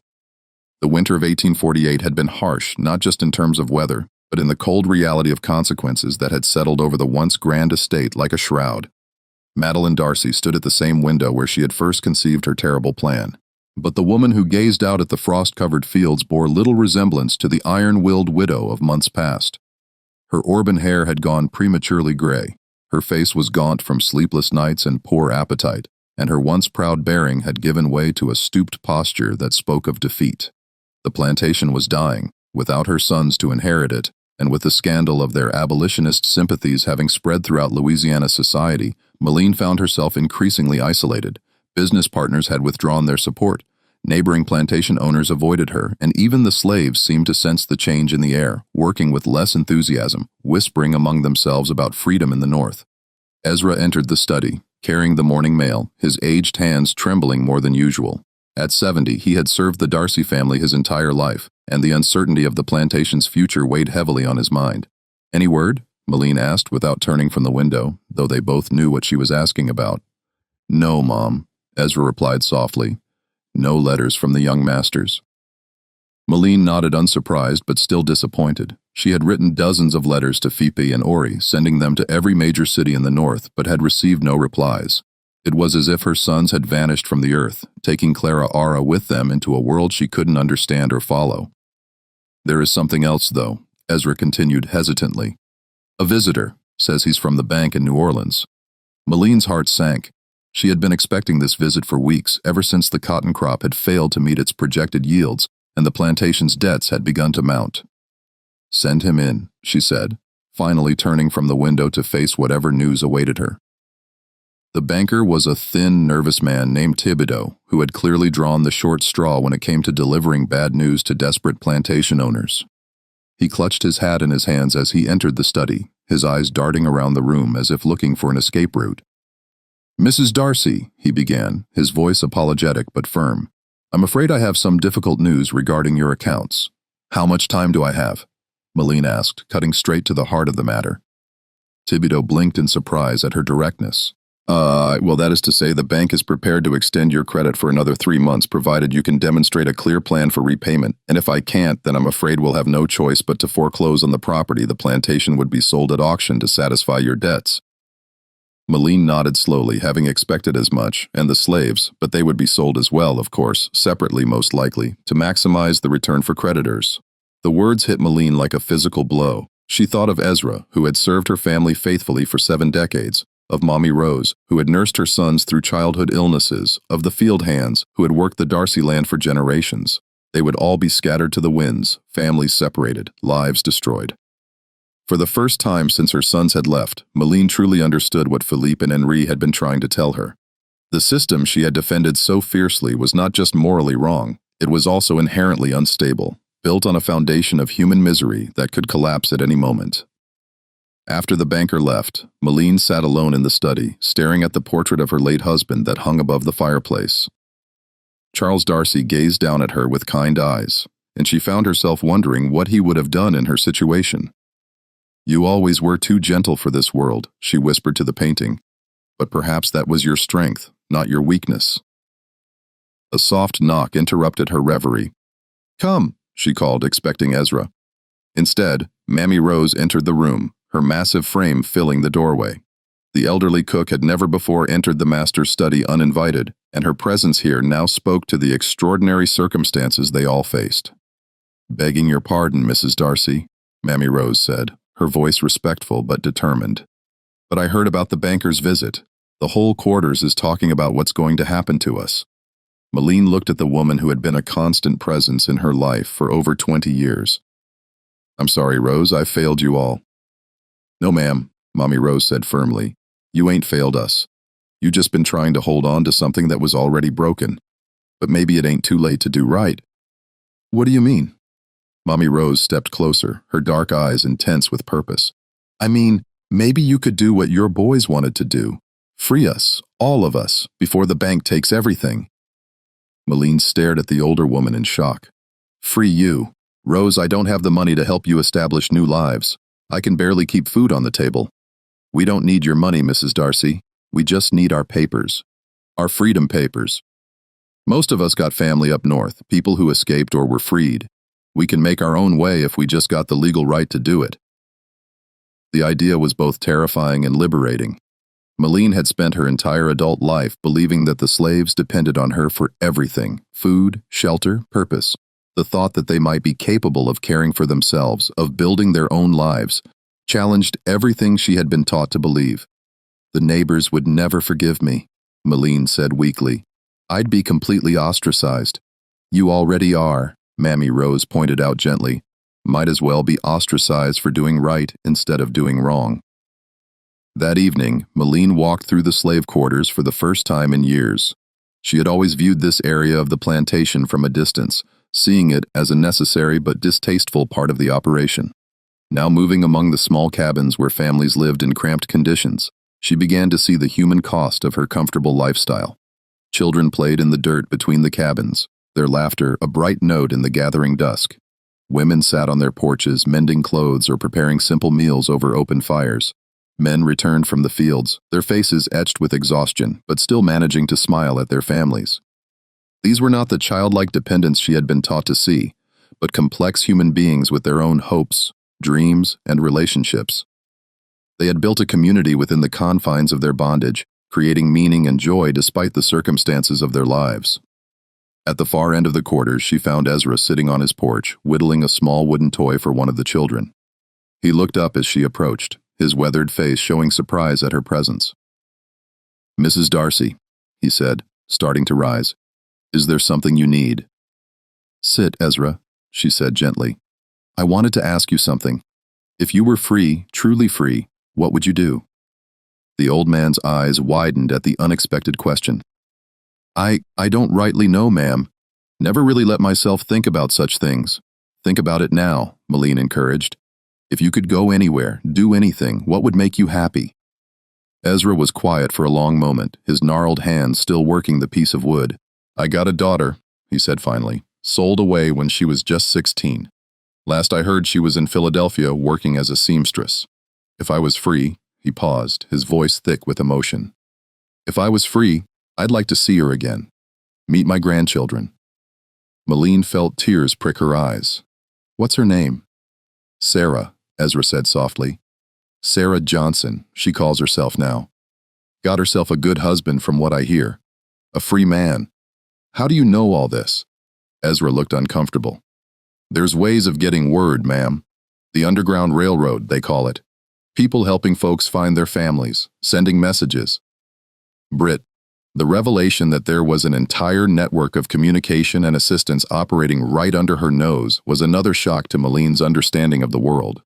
The winter of 1848 had been harsh, not just in terms of weather, but in the cold reality of consequences that had settled over the once grand estate like a shroud. Madeline Darcy stood at the same window where she had first conceived her terrible plan. But the woman who gazed out at the frost-covered fields bore little resemblance to the iron-willed widow of months past. Her auburn hair had gone prematurely gray, her face was gaunt from sleepless nights and poor appetite, and her once proud bearing had given way to a stooped posture that spoke of defeat. The plantation was dying, without her sons to inherit it, and with the scandal of their abolitionist sympathies having spread throughout Louisiana society, Malene found herself increasingly isolated. Business partners had withdrawn their support. Neighboring plantation owners avoided her, and even the slaves seemed to sense the change in the air, working with less enthusiasm, whispering among themselves about freedom in the North. Ezra entered the study, carrying the morning mail, his aged hands trembling more than usual. At 70, he had served the Darcy family his entire life, and the uncertainty of the plantation's future weighed heavily on his mind. "Any word?" Malene asked without turning from the window, though they both knew what she was asking about. "No, Mom," Ezra replied softly. "No letters from the young masters." Malene nodded unsurprised but still disappointed. She had written dozens of letters to Phipe and Ori, sending them to every major city in the north, but had received no replies. It was as if her sons had vanished from the earth, taking Clara Ara with them into a world she couldn't understand or follow. "There is something else, though," Ezra continued hesitantly. A visitor, says he's from the bank in New Orleans. Maline's heart sank. She had been expecting this visit for weeks, ever since the cotton crop had failed to meet its projected yields and the plantation's debts had begun to mount. Send him in, she said, finally turning from the window to face whatever news awaited her. The banker was a thin, nervous man named Thibodeau, who had clearly drawn the short straw when it came to delivering bad news to desperate plantation owners. He clutched his hat in his hands as he entered the study, his eyes darting around the room as if looking for an escape route. "Mrs. Darcy," he began, his voice apologetic but firm, "I'm afraid I have some difficult news regarding your accounts." "How much time do I have?" Maline asked, cutting straight to the heart of the matter. Thibodeau blinked in surprise at her directness. Well, that is to say, the bank is prepared to extend your credit for another 3 months, provided you can demonstrate a clear plan for repayment. And if I can't, then I'm afraid we'll have no choice but to foreclose on the property. The plantation would be sold at auction to satisfy your debts. Maline nodded slowly, having expected as much, and the slaves, but they would be sold as well, of course, separately most likely, to maximize the return for creditors. The words hit Maline like a physical blow. She thought of Ezra, who had served her family faithfully for 7 decades, of Mommy Rose, who had nursed her sons through childhood illnesses, of the field hands, who had worked the Darcy land for generations. They would all be scattered to the winds, families separated, lives destroyed. For the first time since her sons had left, Maline truly understood what Philippe and Henri had been trying to tell her. The system she had defended so fiercely was not just morally wrong, it was also inherently unstable, built on a foundation of human misery that could collapse at any moment. After the banker left, Maline sat alone in the study, staring at the portrait of her late husband that hung above the fireplace. Charles Darcy gazed down at her with kind eyes, and she found herself wondering what he would have done in her situation. "You always were too gentle for this world," she whispered to the painting, "but perhaps that was your strength, not your weakness." A soft knock interrupted her reverie. "Come," she called, expecting Ezra. Instead, Mammy Rose entered the room, her massive frame filling the doorway. The elderly cook had never before entered the master's study uninvited, and her presence here now spoke to the extraordinary circumstances they all faced. "Begging your pardon, Mrs. Darcy," Mammy Rose said, her voice respectful but determined. "But I heard about the banker's visit. The whole quarters is talking about what's going to happen to us." Maline looked at the woman who had been a constant presence in her life for over 20 years. "I'm sorry, Rose, I failed you all." "No, ma'am," Mommy Rose said firmly. "You ain't failed us. You just been trying to hold on to something that was already broken. But maybe it ain't too late to do right." "What do you mean?" Mommy Rose stepped closer, her dark eyes intense with purpose. "I mean, maybe you could do what your boys wanted to do. Free us, all of us, before the bank takes everything." Maline stared at the older woman in shock. "Free you? Rose, I don't have the money to help you establish new lives. I can barely keep food on the table. We don't need your money, Mrs. Darcy. We just need our papers. Our freedom papers. Most of us got family up north, people who escaped or were freed. We can make our own way if we just got the legal right to do it." The idea was both terrifying and liberating. Maline had spent her entire adult life believing that the slaves depended on her for everything: food, shelter, purpose. The thought that they might be capable of caring for themselves, of building their own lives, challenged everything she had been taught to believe. "The neighbors would never forgive me," Maline said weakly. "I'd be completely ostracized." "You already are," Mammy Rose pointed out gently. "Might as well be ostracized for doing right instead of doing wrong." That evening, Maline walked through the slave quarters for the first time in years. She had always viewed this area of the plantation from a distance, seeing it as a necessary but distasteful part of the operation. Now moving among the small cabins where families lived in cramped conditions, she began to see the human cost of her comfortable lifestyle. Children played in the dirt between the cabins, their laughter a bright note in the gathering dusk. Women sat on their porches mending clothes or preparing simple meals over open fires. Men returned from the fields, their faces etched with exhaustion, but still managing to smile at their families. These were not the childlike dependents she had been taught to see, but complex human beings with their own hopes, dreams, and relationships. They had built a community within the confines of their bondage, creating meaning and joy despite the circumstances of their lives. At the far end of the quarters, she found Ezra sitting on his porch, whittling a small wooden toy for one of the children. He looked up as she approached, his weathered face showing surprise at her presence. "Mrs. Darcy," he said, starting to rise, "is there something you need?" "Sit, Ezra," she said gently. "I wanted to ask you something. If you were free, truly free, what would you do?" The old man's eyes widened at the unexpected question. I don't rightly know, ma'am. Never really let myself think about such things." "Think about it now," Malene encouraged. "If you could go anywhere, do anything, what would make you happy?" Ezra was quiet for a long moment, his gnarled hands still working the piece of wood. "I got a daughter," he said finally, "sold away when she was just 16. Last I heard she was in Philadelphia working as a seamstress. If I was free," he paused, his voice thick with emotion. "If I was free, I'd like to see her again. Meet my grandchildren." Malene felt tears prick her eyes. "What's her name?" "Sarah," Ezra said softly. "Sarah Johnson, she calls herself now. Got herself a good husband from what I hear. A free man. How do you know all this?" Ezra looked uncomfortable. "There's ways of getting word, ma'am. The Underground Railroad, they call it. People helping folks find their families, sending messages." Britt, the revelation that there was an entire network of communication and assistance operating right under her nose was another shock to Malene's understanding of the world.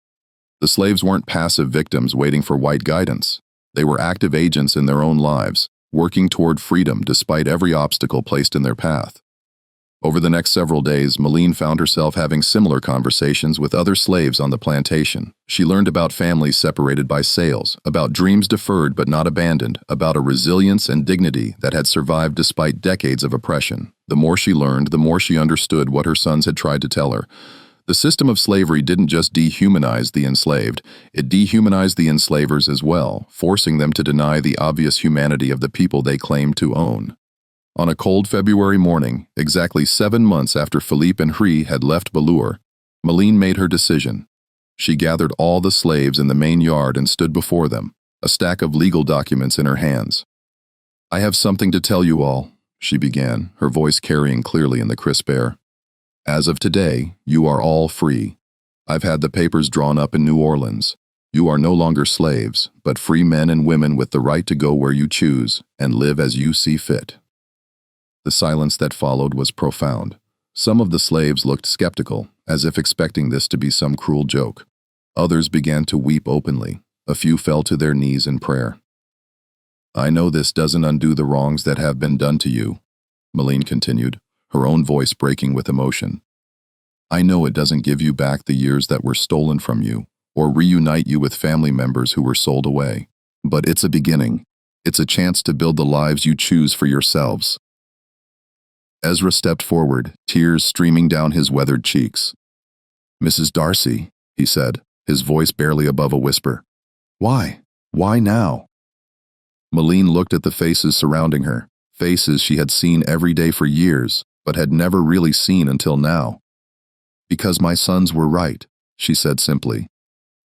The slaves weren't passive victims waiting for white guidance. They were active agents in their own lives, working toward freedom despite every obstacle placed in their path. Over the next several days, Malene found herself having similar conversations with other slaves on the plantation. She learned about families separated by sales, about dreams deferred but not abandoned, about a resilience and dignity that had survived despite decades of oppression. The more she learned, the more she understood what her sons had tried to tell her. The system of slavery didn't just dehumanize the enslaved, it dehumanized the enslavers as well, forcing them to deny the obvious humanity of the people they claimed to own. On a cold February morning, exactly 7 months after Philippe and Hri had left Balur, Malene made her decision. She gathered all the slaves in the main yard and stood before them, a stack of legal documents in her hands. "I have something to tell you all," she began, her voice carrying clearly in the crisp air. "As of today, you are all free. I've had the papers drawn up in New Orleans. You are no longer slaves, but free men and women with the right to go where you choose and live as you see fit." The silence that followed was profound. Some of the slaves looked skeptical, as if expecting this to be some cruel joke. Others began to weep openly. A few fell to their knees in prayer. "I know this doesn't undo the wrongs that have been done to you," Malene continued, her own voice breaking with emotion. "I know it doesn't give you back the years that were stolen from you, or reunite you with family members who were sold away. But it's a beginning. It's a chance to build the lives you choose for yourselves." Ezra stepped forward, tears streaming down his weathered cheeks. "Mrs. Darcy," he said, his voice barely above a whisper. "Why? Why now?" Malene looked at the faces surrounding her, faces she had seen every day for years, but had never really seen until now. "Because my sons were right," she said simply.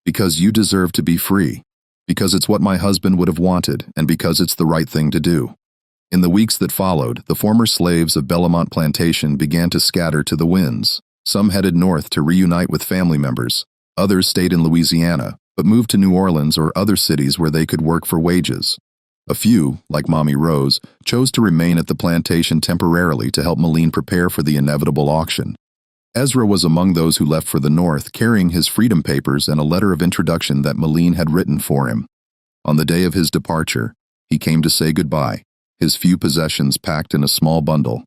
"Because you deserve to be free. Because it's what my husband would have wanted, and because it's the right thing to do." In the weeks that followed, the former slaves of Bellamont Plantation began to scatter to the winds. Some headed north to reunite with family members. Others stayed in Louisiana, but moved to New Orleans or other cities where they could work for wages. A few, like Mommy Rose, chose to remain at the plantation temporarily to help Malene prepare for the inevitable auction. Ezra was among those who left for the north, carrying his freedom papers and a letter of introduction that Malene had written for him. On the day of his departure, he came to say goodbye, his few possessions packed in a small bundle.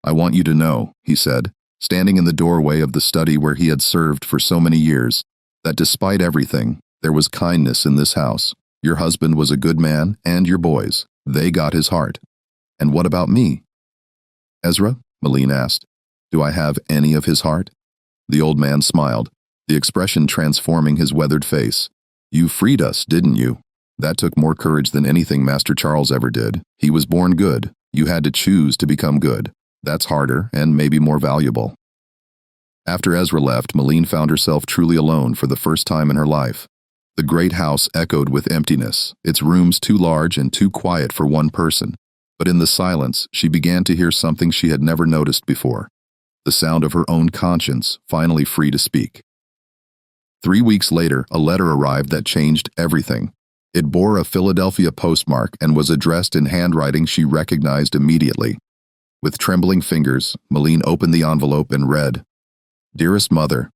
"I want you to know," he said, standing in the doorway of the study where he had served for so many years, "that despite everything, there was kindness in this house. Your husband was a good man, and your boys. They got his heart. And what about me?" "Ezra," Malene asked, "do I have any of his heart?" The old man smiled, the expression transforming his weathered face. "You freed us, didn't you? That took more courage than anything Master Charles ever did. He was born good. You had to choose to become good. That's harder and maybe more valuable." After Ezra left, Malene found herself truly alone for the first time in her life. The great house echoed with emptiness, its rooms too large and too quiet for one person. But in the silence, she began to hear something she had never noticed before, the sound of her own conscience, finally free to speak. 3 weeks later, a letter arrived that changed everything. It bore a Philadelphia postmark and was addressed in handwriting she recognized immediately. With trembling fingers, Malene opened the envelope and read, "Dearest Mother,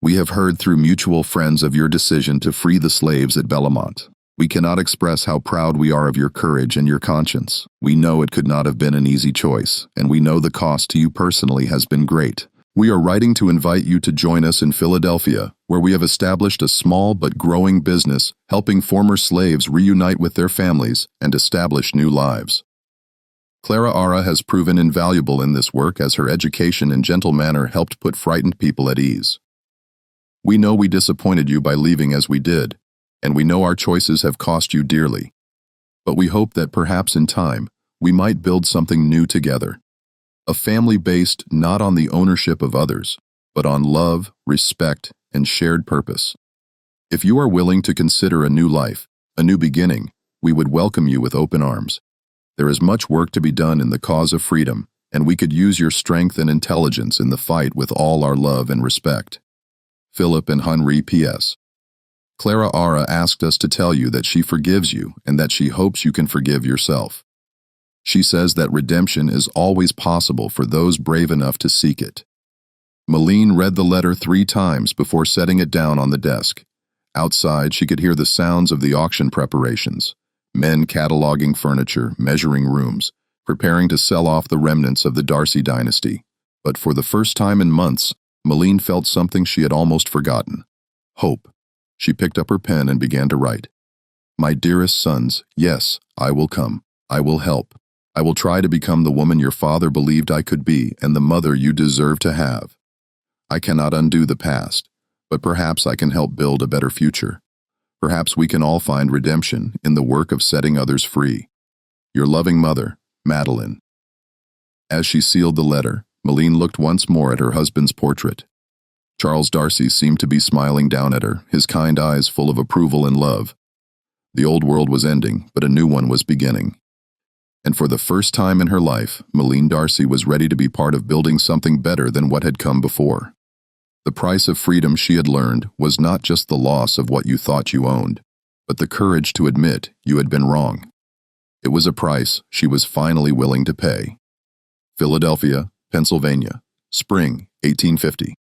we have heard through mutual friends of your decision to free the slaves at Bellamont. We cannot express how proud we are of your courage and your conscience. We know it could not have been an easy choice, and we know the cost to you personally has been great. We are writing to invite you to join us in Philadelphia, where we have established a small but growing business helping former slaves reunite with their families and establish new lives. Clara Ara has proven invaluable in this work as her education and gentle manner helped put frightened people at ease. We know we disappointed you by leaving as we did, and we know our choices have cost you dearly. But we hope that perhaps in time, we might build something new together. A family based not on the ownership of others, but on love, respect, and shared purpose. If you are willing to consider a new life, a new beginning, we would welcome you with open arms. There is much work to be done in the cause of freedom, and we could use your strength and intelligence in the fight with all our love and respect. Philip and Henri P.S. Clara Ara asked us to tell you that she forgives you and that she hopes you can forgive yourself. She says that redemption is always possible for those brave enough to seek it." Malene read the letter 3 times before setting it down on the desk. Outside, she could hear the sounds of the auction preparations. Men cataloging furniture, measuring rooms, preparing to sell off the remnants of the Darcy dynasty. But for the first time in months, Malene felt something she had almost forgotten. Hope. She picked up her pen and began to write. "My dearest sons, yes, I will come. I will help. I will try to become the woman your father believed I could be and the mother you deserve to have. I cannot undo the past, but perhaps I can help build a better future. Perhaps we can all find redemption in the work of setting others free. Your loving mother, Madeline." As she sealed the letter, Malene looked once more at her husband's portrait. Charles Darcy seemed to be smiling down at her, his kind eyes full of approval and love. The old world was ending, but a new one was beginning. And for the first time in her life, Malene Darcy was ready to be part of building something better than what had come before. The price of freedom she had learned was not just the loss of what you thought you owned, but the courage to admit you had been wrong. It was a price she was finally willing to pay. Philadelphia, Pennsylvania, spring 1850.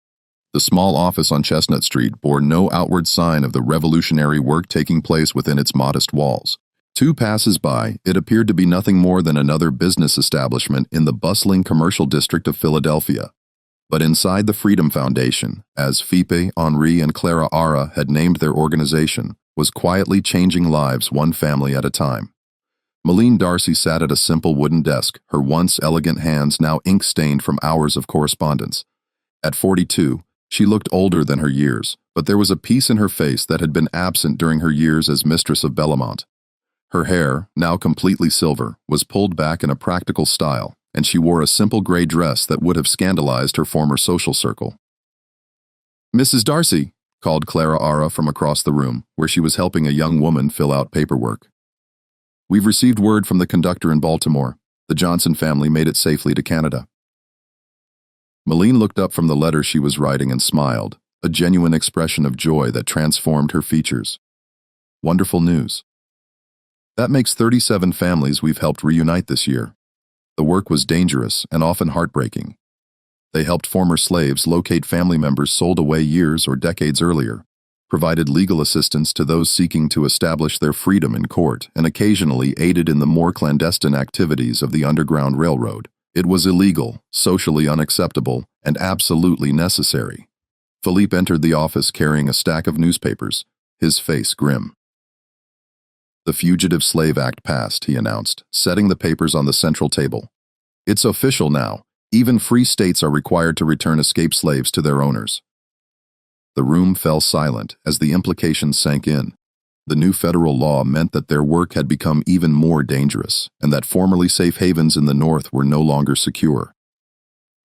The small office on Chestnut Street bore no outward sign of the revolutionary work taking place within its modest walls. To passers-by, it appeared to be nothing more than another business establishment in the bustling commercial district of Philadelphia. But inside the Freedom Foundation, as Philippe, Henri, and Clara Ara had named their organization, was quietly changing lives one family at a time. Malene Darcy sat at a simple wooden desk, her once elegant hands now ink-stained from hours of correspondence. At 42, she looked older than her years, but there was a peace in her face that had been absent during her years as mistress of Bellamont. Her hair, now completely silver, was pulled back in a practical style, and she wore a simple gray dress that would have scandalized her former social circle. "Mrs. Darcy," called Clara Ara from across the room, where she was helping a young woman fill out paperwork. "We've received word from the conductor in Baltimore. The Johnson family made it safely to Canada." Malene looked up from the letter she was writing and smiled, a genuine expression of joy that transformed her features. "Wonderful news. That makes 37 families we've helped reunite this year. The work was dangerous and often heartbreaking. They helped former slaves locate family members sold away years or decades earlier, provided legal assistance to those seeking to establish their freedom in court, and occasionally aided in the more clandestine activities of the Underground Railroad. It was illegal, socially unacceptable, and absolutely necessary." Philippe entered the office carrying a stack of newspapers, his face grim. "The Fugitive Slave Act passed," he announced, setting the papers on the central table. "It's official now. Even free states are required to return escaped slaves to their owners." The room fell silent as the implications sank in. The new federal law meant that their work had become even more dangerous, and that formerly safe havens in the North were no longer secure.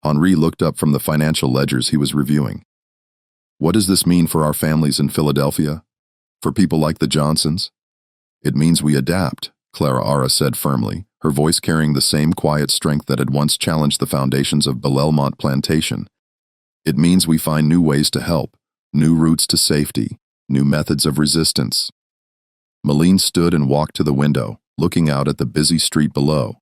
Henri looked up from the financial ledgers he was reviewing. "What does this mean for our families in Philadelphia? For people like the Johnsons?" "It means we adapt," Clara Ara said firmly, her voice carrying the same quiet strength that had once challenged the foundations of Belmont Plantation. "It means we find new ways to help, new routes to safety, new methods of resistance." Malene stood and walked to the window, looking out at the busy street below.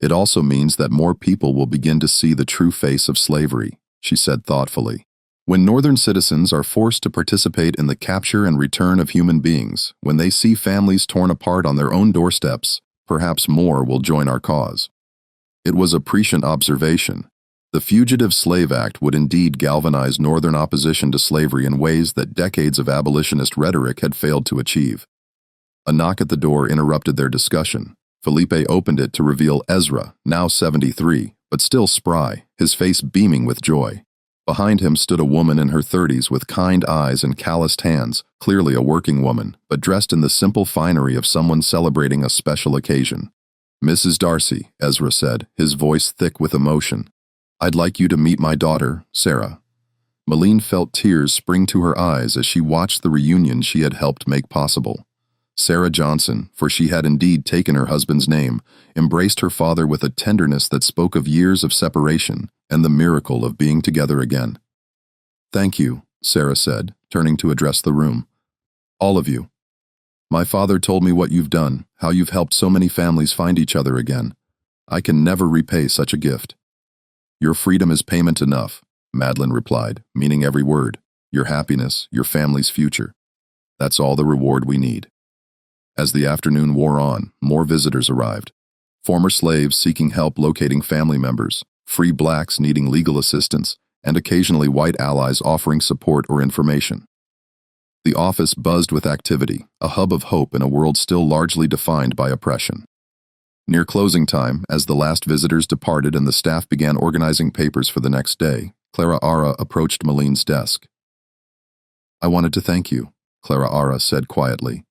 "It also means that more people will begin to see the true face of slavery," she said thoughtfully. "When Northern citizens are forced to participate in the capture and return of human beings, when they see families torn apart on their own doorsteps, perhaps more will join our cause." It was a prescient observation. The Fugitive Slave Act would indeed galvanize Northern opposition to slavery in ways that decades of abolitionist rhetoric had failed to achieve. A knock at the door interrupted their discussion. Felipe opened it to reveal Ezra, now 73, but still spry, his face beaming with joy. Behind him stood a woman in her 30s with kind eyes and calloused hands, clearly a working woman, but dressed in the simple finery of someone celebrating a special occasion. "Mrs. Darcy," Ezra said, his voice thick with emotion. "I'd like you to meet my daughter, Sarah." Malene felt tears spring to her eyes as she watched the reunion she had helped make possible. Sarah Johnson, for she had indeed taken her husband's name, embraced her father with a tenderness that spoke of years of separation and the miracle of being together again. "Thank you," Sarah said, turning to address the room. "All of you. My father told me what you've done, how you've helped so many families find each other again. I can never repay such a gift." "Your freedom is payment enough," Madeline replied, meaning every word. "Your happiness, your family's future. That's all the reward we need." As the afternoon wore on, more visitors arrived. Former slaves seeking help locating family members, free blacks needing legal assistance, and occasionally white allies offering support or information. The office buzzed with activity, a hub of hope in a world still largely defined by oppression. Near closing time, as the last visitors departed and the staff began organizing papers for the next day, Clara Ara approached Malene's desk. "I wanted to thank you," Clara Ara said quietly,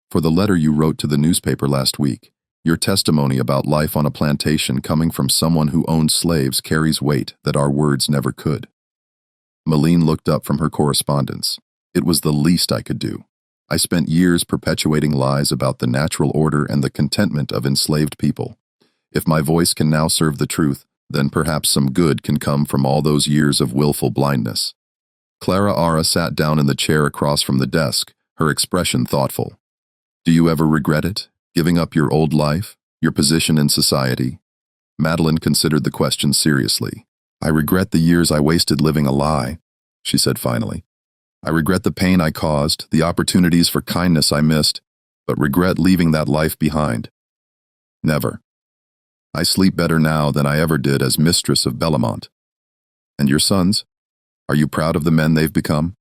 "for the letter you wrote to the newspaper last week. Your testimony about life on a plantation coming from someone who owned slaves carries weight that our words never could." Malene looked up from her correspondence. "It was the least I could do. I spent years perpetuating lies about the natural order and the contentment of enslaved people. If my voice can now serve the truth, then perhaps some good can come from all those years of willful blindness." Clara Ara sat down in the chair across from the desk, her expression thoughtful. "Do you ever regret it? Giving up your old life? Your position in society?" Madeline considered the question seriously. "I regret the years I wasted living a lie," she said finally. "I regret the pain I caused, the opportunities for kindness I missed, but regret leaving that life behind. Never. I sleep better now than I ever did as mistress of Belmont. And your sons? Are you proud of the men they've become?"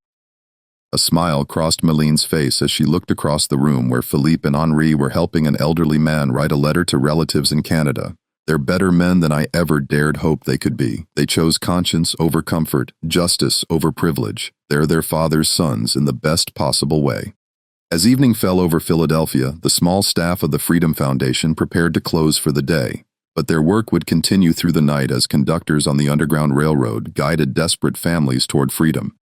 A smile crossed Malene's face as she looked across the room where Philippe and Henri were helping an elderly man write a letter to relatives in Canada. "They're better men than I ever dared hope they could be. They chose conscience over comfort, justice over privilege. They're their father's sons in the best possible way." As evening fell over Philadelphia, the small staff of the Freedom Foundation prepared to close for the day. But their work would continue through the night as conductors on the Underground Railroad guided desperate families toward freedom.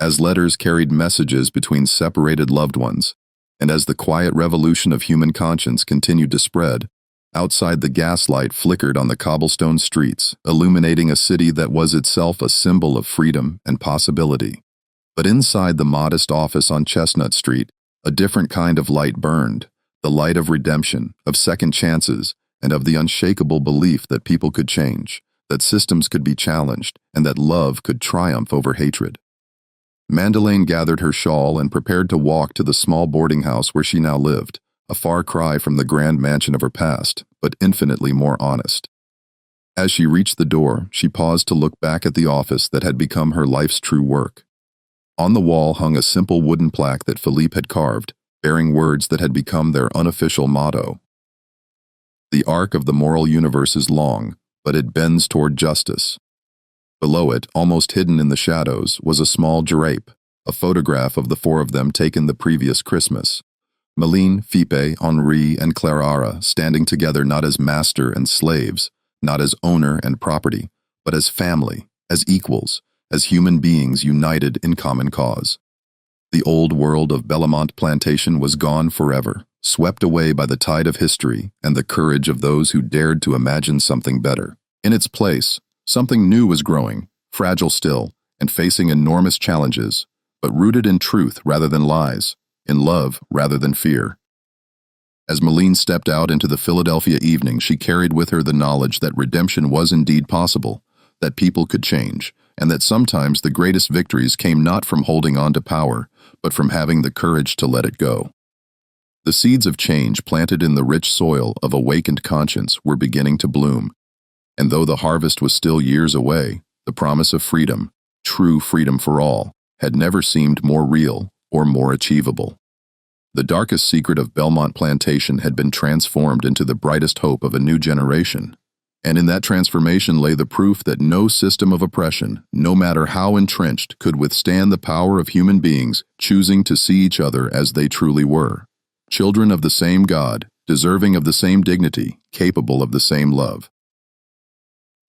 As letters carried messages between separated loved ones, and as the quiet revolution of human conscience continued to spread, outside the gaslight flickered on the cobblestone streets, illuminating a city that was itself a symbol of freedom and possibility. But inside the modest office on Chestnut Street, a different kind of light burned, the light of redemption, of second chances, and of the unshakable belief that people could change, that systems could be challenged, and that love could triumph over hatred. Madeleine gathered her shawl and prepared to walk to the small boarding house where she now lived, a far cry from the grand mansion of her past, but infinitely more honest. As she reached the door, she paused to look back at the office that had become her life's true work. On the wall hung a simple wooden plaque that Philippe had carved, bearing words that had become their unofficial motto. "The arc of the moral universe is long, but it bends toward justice." Below it, almost hidden in the shadows, was a small drape, a photograph of the four of them taken the previous Christmas. Malene, Philippe, Henri, and Clara standing together not as master and slaves, not as owner and property, but as family, as equals, as human beings united in common cause. The old world of Belmont Plantation was gone forever, swept away by the tide of history and the courage of those who dared to imagine something better. In its place, something new was growing, fragile still, and facing enormous challenges, but rooted in truth rather than lies, in love rather than fear. As Malene stepped out into the Philadelphia evening, she carried with her the knowledge that redemption was indeed possible, that people could change, and that sometimes the greatest victories came not from holding on to power, but from having the courage to let it go. The seeds of change planted in the rich soil of awakened conscience were beginning to bloom, and though the harvest was still years away, the promise of freedom, true freedom for all, had never seemed more real or more achievable. The darkest secret of Belmont Plantation had been transformed into the brightest hope of a new generation, and in that transformation lay the proof that no system of oppression, no matter how entrenched, could withstand the power of human beings choosing to see each other as they truly were. Children of the same God, deserving of the same dignity, capable of the same love.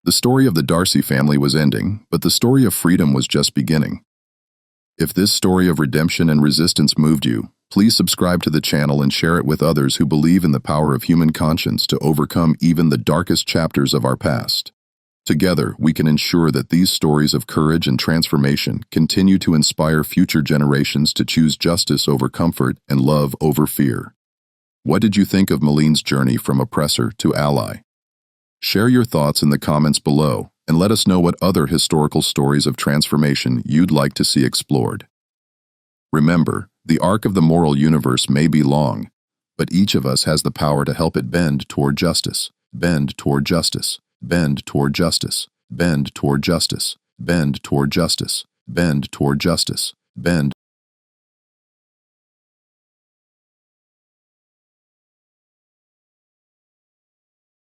The story of the Darcy family was ending, but the story of freedom was just beginning. If this story of redemption and resistance moved you, please subscribe to the channel and share it with others who believe in the power of human conscience to overcome even the darkest chapters of our past. Together, we can ensure that these stories of courage and transformation continue to inspire future generations to choose justice over comfort and love over fear. What did you think of Malene's journey from oppressor to ally? Share your thoughts in the comments below and let us know what other historical stories of transformation you'd like to see explored. Remember, the arc of the moral universe may be long, but each of us has the power to help it bend toward justice, bend toward justice, bend toward justice, bend toward justice, bend toward justice, bend toward justice, bend